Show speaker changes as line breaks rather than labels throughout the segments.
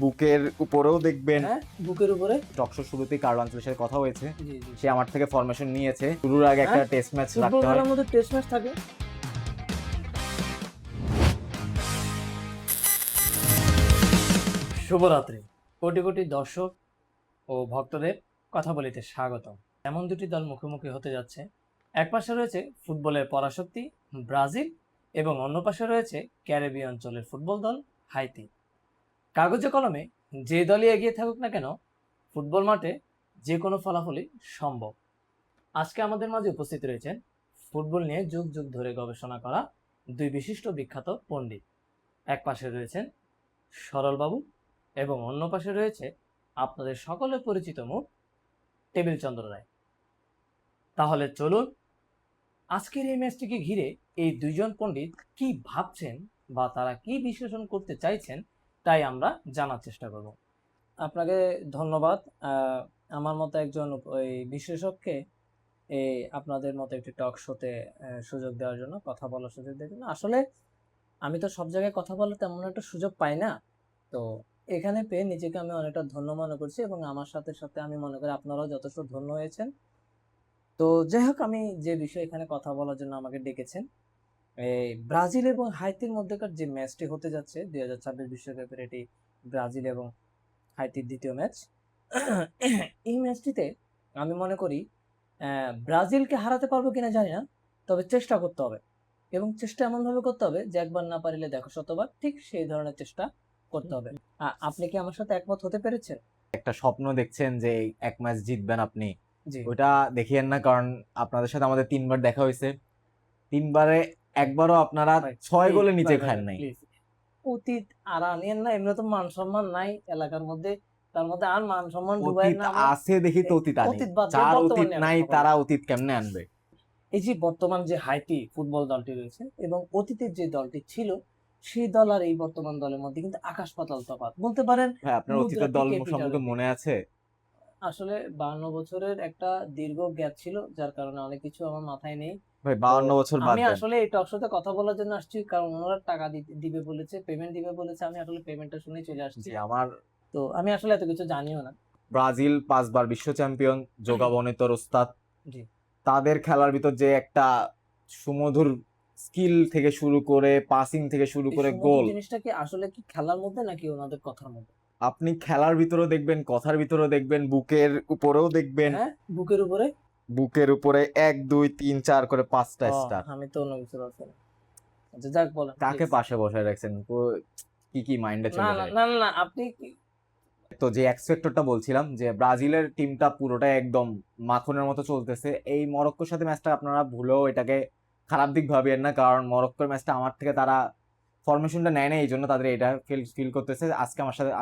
বুকের উপরেও দেখবেন।
হ্যাঁ, বুকের উপরে
টকশো শুরুতেই কার্লো আনচেলত্তির সাথে কথা হয়েছে,
জি জি
সে আমার থেকে ফরমেশন নিয়েছে। শুরুর আগে একটা টেস্ট ম্যাচ
ফুটবল
রাখতে হয়।
খেলার মধ্যে টেস্ট ম্যাচ থাকে। শুভরাত্রি কোটি কোটি দর্শক ও ভক্তদের কথা বলিতে স্বাগতম। এমন দুটি দল মুখোমুখি হতে যাচ্ছে। এক পাশে রয়েছে ফুটবলের পরাশক্তি ব্রাজিল এবং অন্য পাশে রয়েছে ক্যারিবীয় অঞ্চলের ফুটবল দল হাইতি। কাগজে কলমে যে দলই এগিয়ে থাকুক না কেন, ফুটবল মাঠে যে কোনো ফলাফলই সম্ভব। আজকে আমাদের মাঝে উপস্থিত রয়েছেন ফুটবল নিয়ে যুগ যুগ ধরে গবেষণা করা দুই বিশিষ্ট বিখ্যাত পণ্ডিত। এক পাশে রয়েছেন সরলবাবু এবং অন্য পাশে রয়েছে আপনাদের সকলের পরিচিত মুখ টেবিল চন্দ্র রায়। তাহলে চলুন আজকের এই ম্যাচটিকে ঘিরে এই দুইজন পণ্ডিত কি ভাবছেন বা তারা কি বিশ্লেষণ করতে চাইছেন তাই আমরা জানার চেষ্টা করব। আপনাকে ধন্যবাদ আমার মতো একজন ওই বিশেষজ্ঞকে এই আপনাদের মতো একটি টক শোতে সুযোগ দেওয়ার জন্য, কথা বলার সুযোগ দেওয়ার জন্য। আসলে আমি তো সব জায়গায় কথা বলার তেমন একটা সুযোগ পাই না, তো এখানে পেয়ে নিজেকে আমি অনেকটা ধন্য মনে করছি এবং আমার সাথে সাথে আমি মনে করি আপনারাও যথেষ্ট ধন্য হয়েছেন। তো যাই হোক, আমি যে বিষয়ে এখানে কথা বলার জন্য আমাকে ডেকেছেন, এই ব্রাজিল এবং হাইতির মধ্যেকার যে ম্যাচটি হতে যাচ্ছে 2026 বিশ্বকাপের, এটি ব্রাজিল এবং হাইতির দ্বিতীয় ম্যাচ। এই ম্যাচটিতে আমি মনে করি ব্রাজিলকে হারাতে পারবো কিনা জানি না, তবে চেষ্টা করতে হবে এবং চেষ্টা এমন ভাবে করতে হবে যে একবার না পারিলে দেখো শতবার, ঠিক সেই ধরনের চেষ্টা করতে হবে। আপনি কি আমার সাথে একমত হতে পেরেছেন?
একটা স্বপ্ন দেখছেন যে এক ম্যাচ জিতবেন আপনি,
জি,
ওটা দেখিয়েন না, কারণ আপনাদের সাথে আমাদের 3বার দেখা হয়েছে, 3বারে একবারও আপনারা 6 গোলে নিচে খান নাই।
অতীত আর আনিয়েন না, এমনি তো মান সম্মান নাই এলাকার মধ্যে, তার মধ্যে আর মান সম্মান ডুবাই
অতীত
না।
আছে দেখি তো অতীত আনি,
অতীত বাদ দিয়ে
যার
বর্তমান
অতীত
নিয়ে
নাই
কথা বলি।
তারা অতীত কেমনে আনবে?
এই যে বর্তমান যে হাইতি ফুটবল দলটি রয়েছে এবং অতীতের যে দলটি ছিল, সেই দল আর এই বর্তমান দলের মধ্যে কিন্তু আকাশ পাতাল তফাৎ বলতে পারেন।
ভাই আপনার অতীতের দল সম্পর্কে মনে আছে?
আসলে 52 বছরের একটা দীর্ঘ গ্যাপ ছিল, যার কারণে অনেক কিছু আমার মাথায় নেই।
ভাই 52 বছর বাদ
আমি
দেন।
আসলে এই টক শোতে কথা বলার জন্য আসছি, কারণ ওনারা টাকা দিবে বলেছে, পেমেন্ট দিবে বলেছে। আমি আসলে পেমেন্টটা শুনে চলে আসছি।
আমার
তো আমি আসলে এত কিছু জানিও না।
ব্রাজিল 5বার বিশ্ব চ্যাম্পিয়ন, যোগাবনিতর ওস্তাদ,
জি,
তাদের খেলার ভিতর যে একটা সুমধুর স্কিল থেকে শুরু করে পাসিং থেকে শুরু
এই
করে
সমস্ত
গোল,
জিনিসটা কি আসলে কি খেলার মধ্যে নাকি ওনাদের কথার মধ্যে?
আপনি খেলার ভিতরেও দেখবেন, কথার ভিতরেও দেখবেন, বুকের উপরেও দেখবেন।
হ্যাঁ, বুকের উপরে
বুকের উপরে 1 2 3 4 করে 5টা স্টার।
আমি তো অন্য কিছু বলছি না। আচ্ছা, যাক বলেন
কাকে
please।
পাশে বসায় রাখছেন? কি কি মাইন্ডে
না
চলে
না
যায়?
না না, আপনি কি
তো যে এক্স ফ্যাক্টরটা বলছিলাম, যে ব্রাজিলের টিমটা পুরোটাই একদম মাখনের মতো চলতেছে। এই মরক্কোর সাথে ম্যাচটা আপনারা ভুলেও এটাকে খারাপ দিক ভাবিয়েন না, কারণ মরক্কোর ম্যাচটা আমার থেকে তারা ফরমেশনটা নেয় না, এই জন্য তাদের এটা ফিল করতেছে।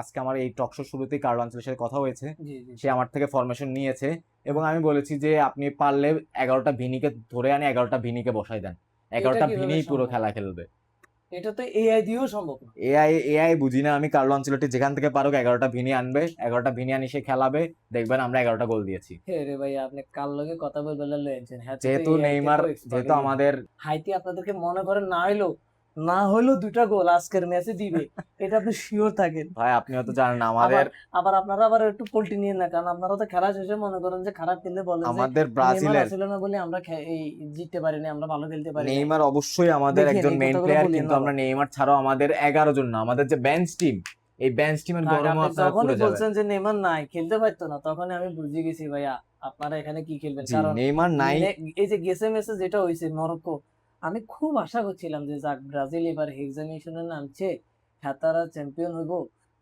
আজকে আমার এই টকশো শুরুতেই কার্লো আনচেলত্তির সাথে কথা হয়েছে,
জি জি
সে আমার থেকে ফরমেশন নিয়েছে এবং আমি বলেছি যে আপনি পারলে 11টা ভিনিকে ধরে আনে, 11টা ভিনিকে বসাই দেন,
এটা
11টা
কিভাবে
ভিনিই পুরো
সম্ভব?
খেলা খেলবে।
এটা তো এআই দিয়েও সম্ভব না।
এআই এআই বুঝি না আমি, কার্লো আনচেলত্তি যেখান থেকে পারুক 11টা ভিনি আনবে, 11টা ভিনি আনি সে খেলাবে, দেখবেন আমরা 11টা গোল দিয়েছি।
হে রে ভাই, আপনি কার লগে কথা বলবেন লয়েছেন? হ্যাঁ, তো
যেহেতু
এআই তে
নেইমার,
তো এক্সপার্ট
যেহেতু আমাদের
হাইতি আপনাদেরকে মনে করেন না হইলো দুটা গোল আজকের ম্যাচে দিবে, এটা আপনি শিওর থাকেন।
ভাই আপনিও তো জানেন
আবার
আমাদের
আবার আপনারা আবার একটু পোল্টি নিয়ে না, কারণ আপনারা তো খেলা শেষে মনে করেন যে খারাপ খেললে বলেন যে
আমাদের
নেইমার
ব্রাজিলের
আসলে না বলে আমরা এই জিততে পারিনি, আমরা ভালো খেলতে পারি নাই।
নেইমার অবশ্যই আমাদের
দেখেন
একজন
এই
মেইন
কথাগুলো
প্লেয়ার,
বলিয়েন
কিন্তু
না
আমরা
আবার।
নেইমার ছাড়াও আমাদের 11 জন না, আমাদের যে বেঞ্চ টিম, এই বেঞ্চ টিমের
থাক,
গরমও
আপনি
আপনারা
যখনই
পুরো যাবেন।
বলছেন যে নেইমার নাই, খেলতে পারতো না, তখনই আমি বুঝে গেছি ভাইয়া আপনারা এখানে কি খেলবেন।
জি,
কারণ
নেইমার নাই।
এই যে গেছে ম্যাচে যেটা হয়েছে মরক্কো, আমি খুব আশা করছিলাম যে যাক ব্রাজিল এবার এক্সামিনেশনে নামছে, হ্যাঁ তারা চ্যাম্পিয়ন হইব,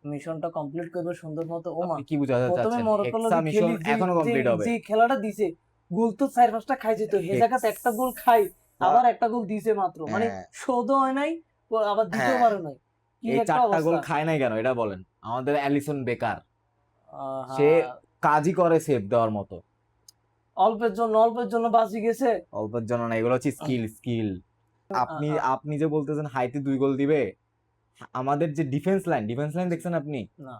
মিশনটা কমপ্লিট করবে সুন্দর মতো। ওমা,
আপনি কি বুঝাতে
প্রথমে
চাচ্ছেন?
মরক্কোর
হেক্সা
লগে
মিশন
খেলি, যে
এখনো
যে
কমপ্লিট হবে।
যে খেলাটা দিছে, গোল তো 4-5টা খাই যেত, হে জায়গাতে একটা গোল খাই, আবার একটা গোল দিছে মাত্র, মানে
হ্যাঁ
শোধও হয় নাই, আবার দিতেও
হ্যাঁ,
পারে নাই। কি
এই
একটা
4টা গোল
অবস্থা!
খায় নাই কেন এটা বলেন? আমাদের অ্যালিসন বেকার,
আহা,
সে কাজই করে সেভ দেওয়ার মতো।
অল্পের জন্য বাঁচি গেছে।
অল্পের জন্য না, এগুলো হচ্ছে স্কিল।
আ-
আপনি
আ-
আপনি যে বলতেছেন হাইতি 2 গোল দিবে, আমাদের যে ডিফেন্স লাইন দেখছেন আপনি?
না,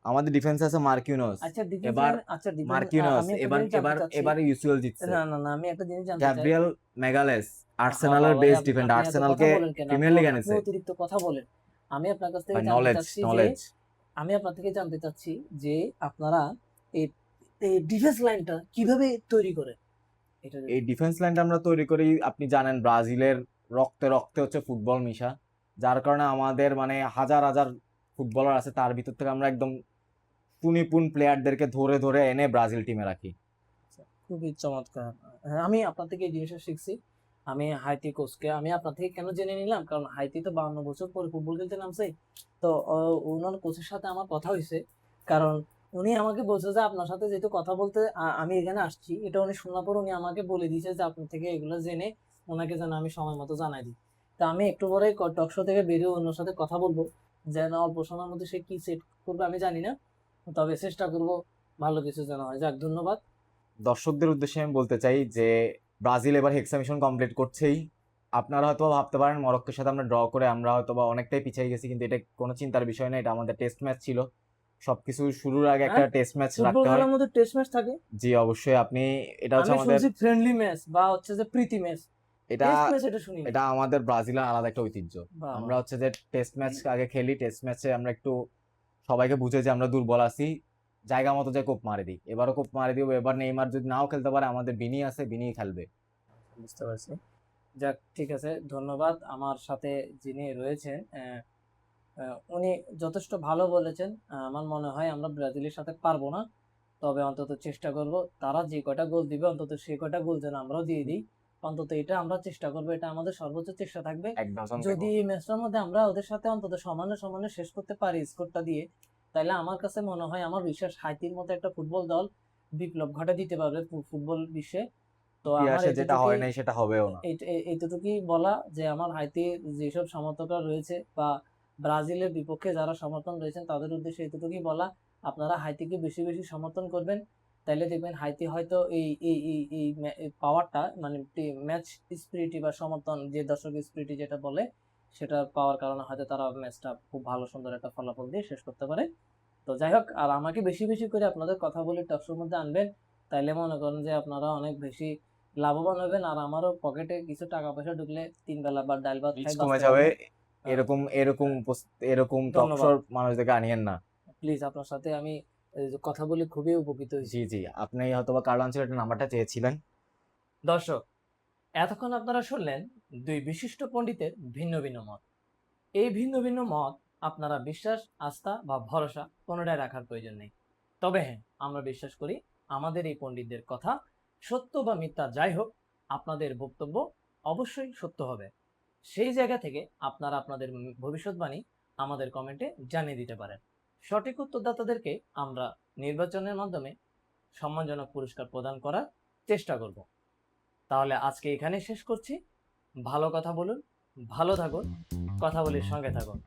আমাদের ডিফেন্স আছে মার্কিউনোস,
আচ্ছা ডিফেন্স
এবার
লাইন, আচ্ছা ডিফেন্স,
মার্কিউনোস
আমি একটা
এবার
জিনিস জানতে
এবার
চাচ্ছি।
এবার ইউসিএল জিতছে।
না না না, আমি একটা জিনিস জানতে চাই।
গ্যাব্রিয়েল ম্যাগালেস,
হা হা
আর্সেনালের
ভাই,
বেস্ট
আপনি
ডিফেন্ডার,
আপনি এত কথা
আর্সেনালকে
বলেন কেন?
প্রিমিয়ার লিগ
আপনি
এনেছে।
অতিরিক্ত কথা বলেন। আমি আপনার কাছ থেকে
ভাই
জানতে
নলেজ
চাচ্ছি যে
নলেজ
আমি আপনার থেকে জানতে চাচ্ছি যে আপনারা এই এই ডিফেন্স লাইনটা কিভাবে তৈরি করে এটা যদি
এই ডিফেন্স লাইনটা আমরা তৈরি করি, আপনি জানেন ব্রাজিলের রক্তে রক্তে হচ্ছে ফুটবল মিশা, যার কারণে আমাদের মানে হাজার হাজার ফুটবলার আছে, তার ভিতর থেকে আমরা একদম সুনিপুণ প্লেয়ারদেরকে ধরে ধরে এনে ব্রাজিল টিমে রাখি।
খুবই চমৎকার। হ্যাঁ, আমি আপনার থেকে এই জিনিসটা শিখছি। আমি হাইতি কোচকে আমি আপনার থেকে কেন জেনে নিলাম, কারণ হাইতি তো 52 বছর পরে ফুটবল খেলতে নামছে। তো ওনার কোচের সাথে আমার কথা হয়েছে, কারণ উনি আমাকে বলছে যে আপনার সাথে যেহেতু কথা বলতে আমি এখানে আসছি, এটা উনি শোনার পর উনি আমাকে বলে দিয়েছে যে আপনার থেকে এগুলো জেনে ওনাকে যেন আমি সময় মতো জানাই দিই। তা আমি একটু পরে টক শো থেকে বেরিয়ে ওনার সাথে কথা বলবো, যেন অল্প সময়ের মধ্যে সে কি সেট করবে আমি জানি না, তবে চেষ্টা করব ভালো কিছু যেন হয়। যাক, ধন্যবাদ।
দর্শকদের উদ্দেশ্যে আমি বলতে চাই যে ব্রাজিল এবার হেক্সা মিশন কমপ্লিট করছেই। আপনারা হয়তো ভাবতে পারেন মরক্কোর সাথে আমরা ড্র করে আমরা হয়তো বা অনেকটাই পিছিয়ে গেছি, কিন্তু এটা কোনো চিন্তার বিষয় না। এটা আমাদের টেস্ট ম্যাচ ছিল, সবকিছু শুরুর আগে একটা
হ্যাঁ,
টেস্ট ম্যাচ
ফুটবল
রাখতে হয়।
খেলার মধ্যে টেস্ট ম্যাচ থাকে।
জি অবশ্যই, আপনি এটা হচ্ছে
আমি
আমাদের,
শুনছি ফ্রেন্ডলি ম্যাচ বা হচ্ছে যে প্রীতি ম্যাচ,
এটা
টেস্ট ম্যাচ এটা শুনি
এটা আমাদের ব্রাজিলের আলাদা একটা ঐতিহ্য। আমরা
বাবা।
হচ্ছে যে টেস্ট ম্যাচ আগে খেলি, টেস্ট ম্যাচে আমরা একটু সবাইকে বুঝে যে আমরা দুর্বল আছি, জায়গা মতো যে কোপ মারি দিই। এবারও কোপ মারি দিব, এবার নেইমার যদি নাও খেলতে পারে আমাদের বিনি আছে, বিনি খেলবে।
বুঝতে পারছি। যাক, ঠিক আছে, ধন্যবাদ। আমার সাথে যিনি রয়েছেন উনি যথেষ্ট ভালো বলেছেন। আমার মনে হয় আমরা ব্রাজিলের সাথে পারবো না, তবে অন্তত চেষ্টা করব। তারা যে কয়টা গোল দিবে অন্তত সেই কয়টা গোল যেন আমরাও দিয়ে দিই। অন্তত এটা আমরা চেষ্টা করবো, এটা আমাদের সর্বোচ্চ চেষ্টা থাকবে।
এক ডজন
যদি এই ম্যাচটার মধ্যে আমরা ওদের সাথে অন্তত সমানে সমানে শেষ করতে পারি স্কোরটা দিয়ে, তাহলে আমার কাছে মনে হয়, আমার বিশ্বাস, হাইতির মতো একটা ফুটবল দল বিপ্লব ঘটা দিতে পারবে ফুটবল বিশ্বে। তো আমার
ইতিহাসে যেটা
এইটুকুই
হয় নাই সেটা হবেও না।
এইটুকুই বলা যে আমার হাইতির যেসব সমর্থকরা রয়েছে বা ব্রাজিলের বিপক্ষে যারা সমর্থন রয়েছেন তাদের উদ্দেশ্যে এইটুকুই বলা, আপনারা হাইতিকে বেশি বেশি সমর্থন করবেন, তাইলে দেখবেন হাইতি হয়তো এই পাওয়ারটা, মানে ম্যাচ স্পিরিটি বা সমর্থন, যে দর্শক স্পিরিটি যেটা বলে, সেটা পাওয়ার কারণে হয়তো তারা ম্যাচটা খুব ভালো সুন্দর একটা ফলাফল দিয়ে শেষ করতে পারে। তো যাই হোক, আর আমাকে বেশি বেশি করে আপনাদের কথা বলে টকশোর মধ্যে আনবেন, তাইলে মনে করেন যে আপনারা অনেক বেশি লাভবান হবেন, আর আমারও পকেটে কিছু টাকা পয়সা ঢুকলে 3 বেলা বা ডাল ভাত
রিচ
খাই
কমে
বাঁচতে
যাবে।
পারবো।
এরকম এরকম এরকম
ধন্যবাদ।
টকশোর মানুষদেরকে আনিয়েন না।
প্লিজ, আপনার সাথে আমি যে কথা বলে খুবই উপকৃত হয়েছি।
জি জি, আপনি হয়তো বা কার্লো আনচেলত্তির নাম্বারটা চেয়েছিলেন।
দর্শক, এতক্ষণ আপনারা শুনলেন দুই বিশিষ্ট পণ্ডিতের ভিন্ন ভিন্ন মত। এই ভিন্ন ভিন্ন মত আপনারা বিশ্বাস, আস্থা বা ভরসা কোনোটাই রাখার প্রয়োজন নেই। তবে হ্যাঁ, আমরা বিশ্বাস করি আমাদের এই পণ্ডিতদের কথা সত্য বা মিথ্যা যাই হোক, আপনাদের বক্তব্য অবশ্যই সত্য হবে। সেই জায়গা থেকে আপনারা আপনাদের ভবিষ্যৎবাণী আমাদের কমেন্টে জানিয়ে দিতে পারেন। সঠিক উত্তরদাতাদেরকে আমরা নির্বাচনের মাধ্যমে সম্মানজনক পুরস্কার প্রদান করার চেষ্টা করব। তাহলে আজকে এখানেই শেষ করছি। ভালো কথা বলুন, ভালো থাকুন, কথা বলির সঙ্গে থাকুন।